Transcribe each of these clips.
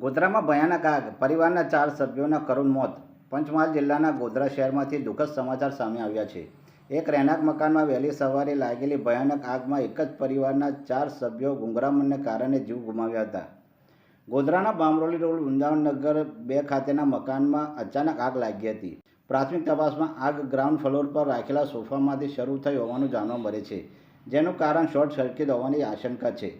ગોધરામાં ભયાનક આગ, પરિવારના 4 સભ્યોના કરુણ મોત. પંચમહાલ જિલ્લાના ગોધરા શહેરમાંથી દુઃખદ સમાચાર સામે આવ્યા છે. એક રહેણાંક મકાનમાં વહેલી સવારે લાગેલી ભયાનક આગમાં એક જ પરિવારના 4 સભ્યો ગુંગરામણને કારણે જીવ ગુમાવ્યા હતા. ગોધરાના બામરોલી રોડ વૃંદાવન નગર 2 ખાતેના મકાનમાં અચાનક આગ લાગી હતી. પ્રાથમિક તપાસમાં આગ ગ્રાઉન્ડ ફ્લોર પર રાખેલા સોફામાંથી શરૂ થઈ હોવાનું જાણવા મળે છે, જેનું કારણ શોર્ટ સર્કિટ હોવાની આશંકા છે.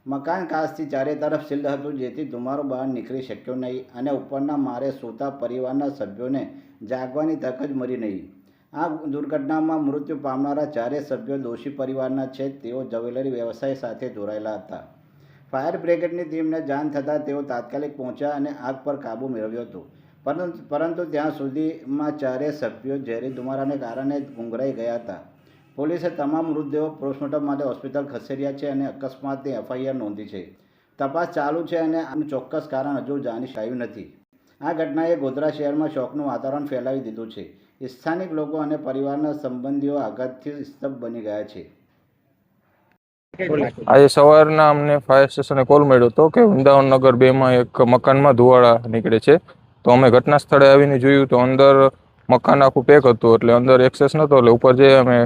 મકાન કાચથી ચારે તરફ સીલ્ડ હતું, જેથી ધુમાડો બહાર નીકળી શક્યો નહીં અને ઉપરના માળે સૂતા પરિવારના સભ્યોને જાગવાની તક જ મળી નહીં. આ દુર્ઘટનામાં મૃત્યુ પામનારા 4 સભ્યો દોષી પરિવારના છે. તેઓ જ્વેલરી વ્યવસાય સાથે જોડાયેલા હતા. ફાયર બ્રિગેડની ટીમને જાણ થતાં તેઓ તાત્કાલિક પહોંચ્યા અને આગ પર કાબૂ મેળવ્યો હતો. પરંતુ ત્યાં સુધીમાં 4 સભ્યો ઝેરી ધુમાડાને કારણે ગુંગરાઈ ગયા હતા. પોલીસે તમામ મૃતદેહો પોસ્ટમોર્ટમ માટે હોસ્પિટલ ખસેડ્યા છે અને અકસ્માતની FIR નોંધી છે. તપાસ ચાલુ છે અને આનું ચોક્કસ કારણ હજુ જાણી શકાયું નથી. આ ઘટનાએ ગોધરા શહેરમાં શોકનું વાતાવરણ ફેલાવી દીધું છે. સ્થાનિક લોકો અને પરિવારના સંબંધીઓ આઘાતથી સ્તબ્ધ બની ગયા છે. આજે સવારના અમને ફાયર સ્ટેશને કોલ મળ્યો હતો કે વૃંદાવન નગર 2માં એક મકાનમાં ધુવાડા નીકળે છે. તો અમે ઘટના સ્થળે આવીને જોયું તો અંદર મકાન આખું પેક હતું, એટલે અંદર એક્સેસ નહોતો. એટલે ઉપર જે અમે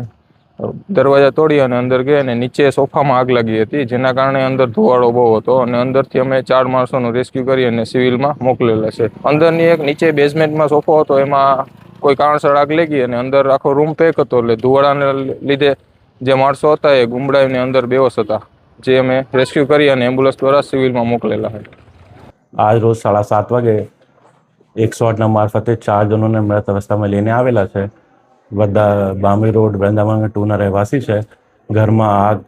દરવાજા તોડી અને અંદર ગયા અને નીચે સોફામાં આગ લાગી હતી, જેના કારણે અંદર ધુવાડો બહુ હતો અને અંદરથી અમે 4 માણસોનું રેસ્ક્યુ કરી અને સિવિલમાં મોકલેલા છે. અંદરની એક નીચે બેઝમેન્ટમાં સોફો હતો, એમાં કોઈ કારણસર આગ લાગી અને અંદર આખો રૂમ પેક હતો, એટલે ધુવાડાને લીધે જે માણસો હતા એ ગુમડાઈને અંદર બેહોશ હતા, જે અમે રેસ્ક્યુ કરી અને એમ્બ્યુલન્સ દ્વારા સિવિલમાં મોકલેલા છે. આજ રોજ 7:30 વાગે 108 મારફતે 4 જણોને મૃત અવસ્થામાં લઈને આવેલા છે. બધા બામરી રોડ વૃંદાવન 2ના રહેવાસી છે. ઘરમાં આગ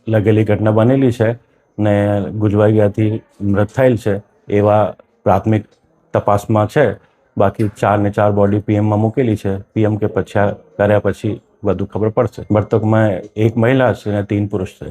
લાગેલી ઘટના બનેલી છે ને ગુજવાઈ ગયાથી મૃત થયેલ છે એવા પ્રાથમિક તપાસમાં છે. બાકી 4 ને 4 બોડી PMમાં મૂકેલી છે. PM કે કર્યા પછી વધુ ખબર પડશે. મૃતકમાં 1 મહિલા છે અને 3 પુરુષ છે.